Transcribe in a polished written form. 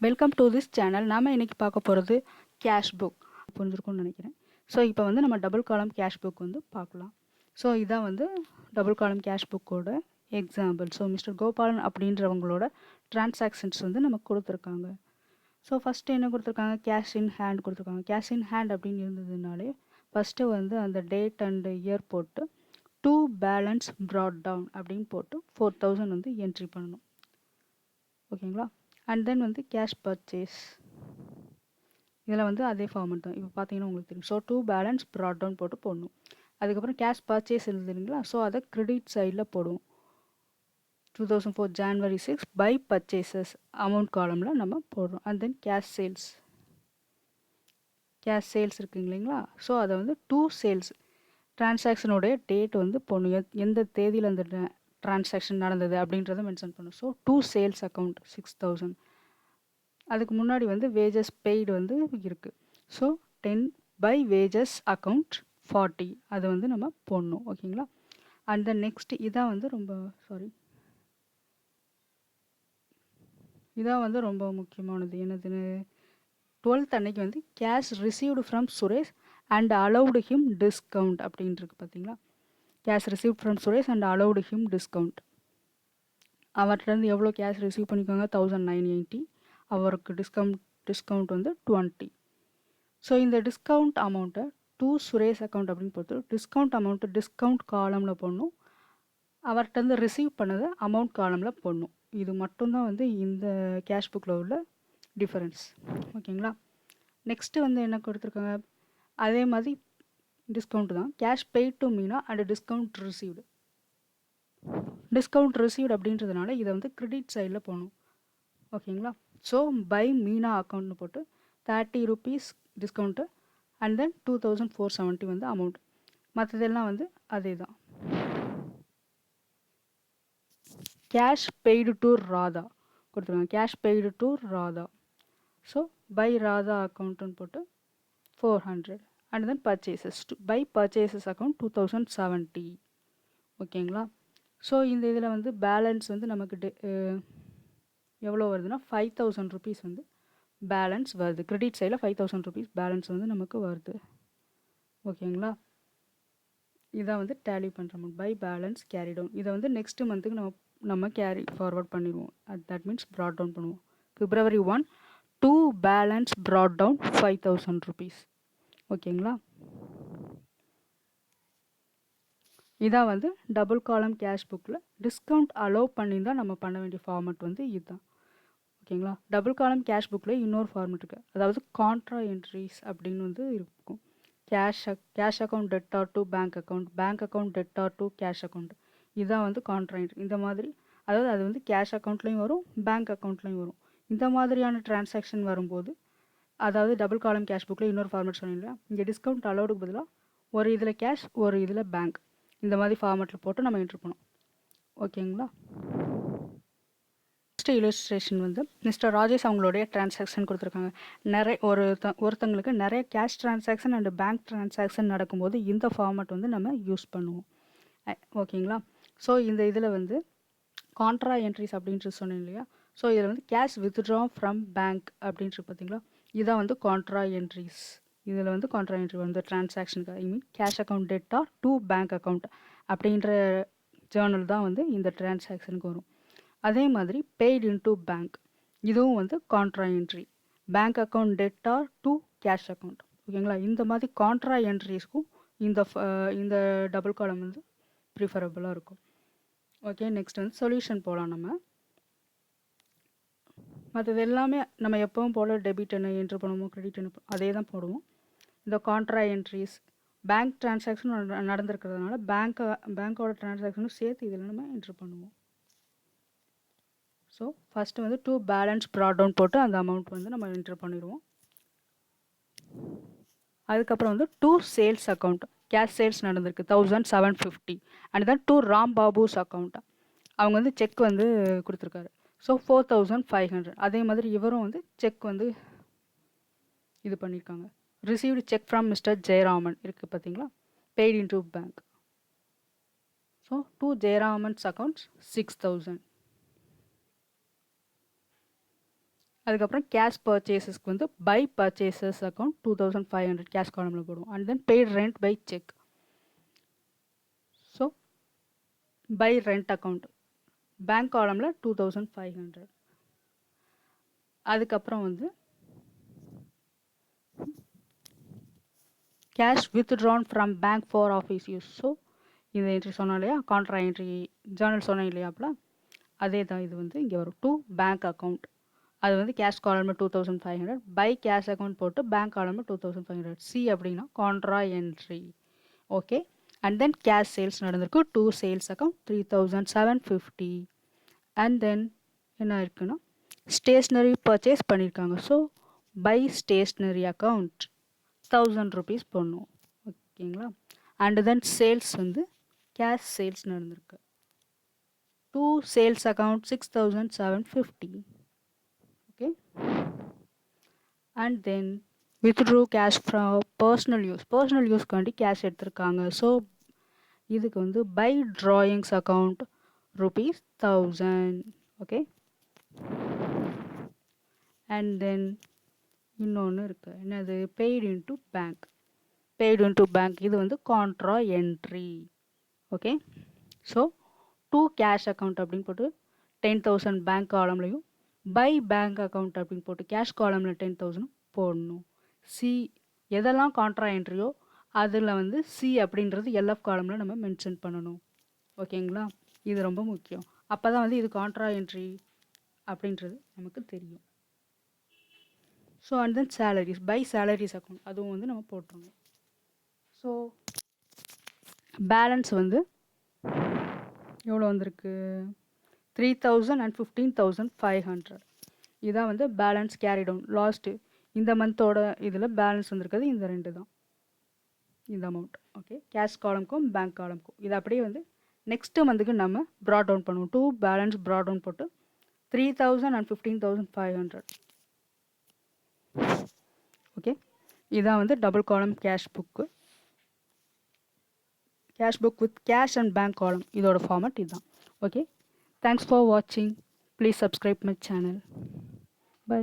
Welcome to this channel. நாம இன்னைக்கு பார்க்க போகிறது கேஷ் புக் புரிஞ்சிருக்கும்னு நினைக்கிறேன். ஸோ இப்போ வந்து நம்ம டபுள் காலம் கேஷ் புக் வந்து பார்க்கலாம். ஸோ இதான் வந்து டபுள் காலம் கேஷ் புக்கோட எக்ஸாம்பிள். ஸோ மிஸ்டர் கோபாலன் அப்படின்றவங்களோட டிரான்சாக்ஷன்ஸ் வந்து நமக்கு கொடுத்துருக்காங்க. ஸோ ஃபஸ்ட்டு என்ன கொடுத்துருக்காங்க, கேஷ் இன் ஹேண்ட் கொடுத்துருக்காங்க. கேஷ் இன் ஹேண்ட் அப்படின்னு இருந்ததுனாலே ஃபஸ்ட்டு வந்து அந்த டேட் அண்ட் இயர் போட்டு டூ பேலன்ஸ் ப்ராட் டவுன் அப்படின்னு போட்டு 4000 வந்து என்ட்ரி பண்ணணும். ஓகேங்களா. அண்ட் தென் வந்து கேஷ் பர்ச்சேஸ், இதில் வந்து அதே ஃபார்மெட் தான். இப்போ பார்த்தீங்கன்னா உங்களுக்கு தெரியும். So to balance brought down போட்டு போடணும். அதுக்கப்புறம் கேஷ் பர்ச்சேஸ் இருந்ததுங்களா, ஸோ அதை கிரெடிட் சைடில் போடுவோம். 2004 January 6 பை பர்ச்சேசஸ் அமௌண்ட் காலமில் நம்ம போடுறோம். அண்ட் தென் கேஷ் சேல்ஸ் இருக்குங்க இல்லைங்களா, ஸோ அதை வந்து டூ சேல்ஸ் டிரான்சாக்ஷனுடைய டேட் வந்து போடணும். எந்த தேதியில் அந்த டிரான்சாக்ஷன் நடந்தது அப்படின்றத மென்ஷன் பண்ணணும். So to sales account 6000. அதுக்கு முன்னாடி வந்து வேஜஸ் பெய்டு வந்து இருக்குது. ஸோ 10 பை வேஜஸ் அக்கௌண்ட் 40 அதை வந்து நம்ம போடணும். ஓகேங்களா. அண்ட் தென் நெக்ஸ்ட் இதான் வந்து ரொம்ப முக்கியமானது. என்னதுன்னு 12th அன்னைக்கு வந்து cash received from Suresh and allowed him discount அப்படின்னு இருக்கு பார்த்தீங்களா. Cash received from Suresh and allowed him discount. அவர்கிட்டருந்து எவ்வளோ கேஷ் ரிசீவ் பண்ணிக்கோங்க, 1980. அவருக்கு டிஸ்கவுண்ட் வந்து 20. ஸோ இந்த டிஸ்கவுண்ட் அமௌண்ட்டை டூ சுரேஷ் அக்கௌண்ட் அப்படின்னு போட்டு டிஸ்கவுண்ட் அமௌண்ட்டு டிஸ்கவுண்ட் காலமில் போடணும். அவர்கிட்டருந்து ரிசீவ் பண்ணதை அமௌண்ட் காலமில் போடணும். இது மட்டும்தான் வந்து இந்த கேஷ் புக்கில் உள்ள டிஃபரன்ஸ். ஓகேங்களா. நெக்ஸ்ட்டு வந்து என்ன கொடுத்துருக்காங்க, அதே மாதிரி டிஸ்கவுண்ட் தான். Cash paid to Meena and discount received அப்படின்றதுனால இதை வந்து கிரெடிட் சைடில் போகணும். ஓகேங்களா. ஸோ பை மீனா அக்கௌண்ட்னு போட்டு 30 rupees டிஸ்கவுண்ட்டு அண்ட் தென் 2470 வந்து அமௌண்ட். மற்றதெல்லாம் வந்து அதே தான். கேஷ் பெய்டு டு ராதா கொடுத்துருக்காங்க. Cash paid to Radha, so by Radha அக்கௌண்ட்டுன்னு போட்டு 400 and then purchases by purchases account 2070. ஓகேங்களா. ஸோ இந்த இதில் வந்து பேலன்ஸ் வந்து நமக்கு எவ்வளோ வருதுன்னா 5000 rupees வந்து பேலன்ஸ் வருது. கிரெடிட் சைடில் 5000 rupees பேலன்ஸ் வந்து நமக்கு வருது. ஓகேங்களா. இதான் வந்து டேலி பண்ணுற amount by balance carry down. இதை வந்து நெக்ஸ்ட் மந்த்துக்கு நம்ம கேரி ஃபார்வர்ட் பண்ணிடுவோம். தட் மீன்ஸ் ப்ராட் டவுன் பண்ணுவோம். February 1 to balance brought down 5000 rupees. ஓகேங்களா. இதான் வந்து டபுள் காலம் கேஷ் புக்கில் டிஸ்கவுண்ட் அலோவ் பண்ணி தான் நம்ம பண்ண வேண்டிய ஃபார்மெட் வந்து இதுதான். ஓகேங்களா. டபுள் காலம் கேஷ் புக்கில் இன்னொரு ஃபார்மெட் இருக்குது, அதாவது கான்ட்ரா என்ட்ரிஸ் அப்படின்னு வந்து இருக்கும். Cash account debtor to bank account debtor to cash account. இதுதான் வந்து கான்ட்ரா என்ட்ரி. இந்த மாதிரி அதாவது அது வந்து கேஷ் அக்கௌண்ட்லேயும் வரும், பேங்க் அக்கௌண்ட்லேயும் வரும். இந்த மாதிரியான டிரான்சாக்ஷன் வரும்போது, அதாவது டபுள் காலம் கேஷ் புக்கில் இன்னொரு ஃபார்மெட் சொன்னீங்களா, இங்கே டிஸ்கவுண்ட் அலோடுக்கு பதிலாக ஒரு இதில் கேஷ் ஒரு இதில் பேங்க், இந்த மாதிரி ஃபார்மெட்டில் போட்டு நம்ம என்ட்ரி பண்ணோம். ஓகேங்களா. இல்லஸ்ட்ரேஷன் வந்து மிஸ்டர் ராஜேஷ் அவங்களுடைய டிரான்சாக்ஷன் கொடுத்துருக்காங்க. ஒருத்தங்களுக்கு நிறைய cash transaction and bank transaction நடக்கும்போது இந்த ஃபார்மெட் வந்து நம்ம யூஸ் பண்ணுவோம். ஓகேங்களா. ஸோ இந்த இதில் வந்து கான்ட்ரா என்ட்ரிஸ் அப்படின்ட்டு சொன்னேன் இல்லையா. ஸோ இதில் வந்து கேஷ் வித்ட்ரா ஃப்ரம் பேங்க் அப்படின்ட்டு பார்த்தீங்களா, இதான் வந்து கான்ட்ரா என்ட்ரிஸ். இதில் வந்து கான்ட்ரா என்ட்ரி வந்து டிரான்சாக்ஷனுக்கு cash account debtor to bank account அப்படின்ற ஜேர்னல் தான் வந்து இந்த டிரான்சாக்ஷனுக்கு வரும். அதே மாதிரி பெய்டு இன்டு பேங்க், இதுவும் வந்து contra entry. Bank account debtor to cash account. ஓகேங்களா. இந்த மாதிரி கான்ட்ரா என்ட்ரிஸ்க்கும் இந்த டபுள் காலம் வந்து ப்ரிஃபரபுளாக இருக்கும். ஓகே. நெக்ஸ்ட் வந்து சொல்யூஷன் போகலாம். நம்ம மற்றது எல்லாமே நம்ம எப்பவும் போல் டெபிட் என்ன என்ட்ரு பண்ணுவோம், கிரெடிட் என்ன அதே தான் போடுவோம். இந்த கான்ட்ரா என்ட்ரிஸ் பேங்க் டிரான்சாக்ஷன் நடந்திருக்கிறதுனால பேங்க்கோட டிரான்சாக்ஷனும் சேர்த்து இதில் நம்ம என்ட்ரு பண்ணுவோம். ஸோ ஃபஸ்ட்டு வந்து டூ பேலன்ஸ் ப்ராட் டவுன் போட்டு அந்த அமௌண்ட் வந்து நம்ம என்ட்ரு பண்ணிடுவோம். அதுக்கப்புறம் வந்து to sales account, cash sales நடந்திருக்கு 1750 அண்ட் தான் டூ ராம் பாபுஸ் அக்கௌண்ட். அவங்க வந்து செக் வந்து கொடுத்துருக்காரு. ஸோ 4500. அதே மாதிரி இவரும் வந்து செக் வந்து இது பண்ணியிருக்காங்க. Received cheque from mister Jayaraman இருக்குது பார்த்தீங்களா, paid into bank. So to Jayaraman's accounts 6000. அதுக்கப்புறம் கேஷ் பர்ச்சேசஸ்க்கு வந்து பை பர்ச்சேசஸ் அக்கௌண்ட் 2500 கேஷ் காலமில் போடுவோம். And then paid rent by cheque. So by rent account bank காலமில் 2500. அதுக்கப்புறம் வந்து cash withdrawn from bank for office use. So இந்த என்ட்ரி சொன்னோம் இல்லையா, கான்ட்ரா என்ட்ரி ஜேர்னல் சொன்னேன் இல்லையாப்ல, அதே தான் இது வந்து இங்கே வரும். டு பேங்க் அக்கௌண்ட் அது வந்து கேஷ் காலமில் 2500, பை கேஷ் அக்கௌண்ட் போட்டு பேங்க் காலமில் 2500. சி அப்படின்னா contra entry. Okay. And then cash sales நடந்திருக்கு. 2 சேல்ஸ் அக்கௌண்ட் 3750. அண்ட் தென் என்ன இருக்குன்னா ஸ்டேஷ்னரி பர்ச்சேஸ் பண்ணியிருக்காங்க. So by stationery account 1000 rupees போடணும். ஓகேங்களா. அண்ட் தென் சேல்ஸ் வந்து கேஷ் சேல்ஸ் நடந்திருக்கு. 2 sales account 6750. Okay. And then withdrew cash from personal use. Personal யூஸ்க்காண்டி cash எடுத்திருக்காங்க. ஸோ இதுக்கு வந்து by drawings account ₹1000. Okay. And then இன்னொன்று இருக்குது, என்னது, paid into bank. Paid into bank இது வந்து contra entry. Okay. So to cash account அப்படின்னு போட்டு 10,000 பேங்க் காலம்லையும் பை பேங்க் அக்கௌண்ட் அப்படின்னு போட்டு கேஷ் காலமில் 10,000 போடணும். சி எதெல்லாம் கான்ட்ரா என்ட்ரியோ அதில் வந்து சி அப்படின்றது எல்எஃப் காலமில் நம்ம மென்ஷன் பண்ணணும். ஓகேங்களா. இது ரொம்ப முக்கியம். அப்போ தான் வந்து இது கான்ட்ரா என்ட்ரி அப்படின்றது நமக்கு தெரியும். So and then salaries, by salaries account அதுவும் வந்து நம்ம போட்டுருணும். ஸோ பேலன்ஸ் வந்து எவ்வளோ வந்திருக்கு, 3000 and 15,500. இதான் வந்து பேலன்ஸ் கேரி டவுன் லாஸ்ட்டு இந்த மந்தோட இதில் பேலன்ஸ் வந்திருக்கிறது இந்த ரெண்டு தான், இந்த அமௌண்ட். ஓகே. கேஷ் காலம்க்கும் பேங்க் காலம்க்கும் இது அப்படியே வந்து நெக்ஸ்ட்டு மந்த்துக்கு நம்ம ப்ராட் டவுன் பண்ணுவோம். டூ பேலன்ஸ் ப்ராட் டவுன் போட்டு 3000 and 15,500. ஓகே. இதான் வந்து double column cash book, cash book with cash and bank column. இதோட ஃபார்மட் இதுதான். ஓகே. தேங்க்ஸ் ஃபார் வாட்சிங். Please subscribe my channel. By.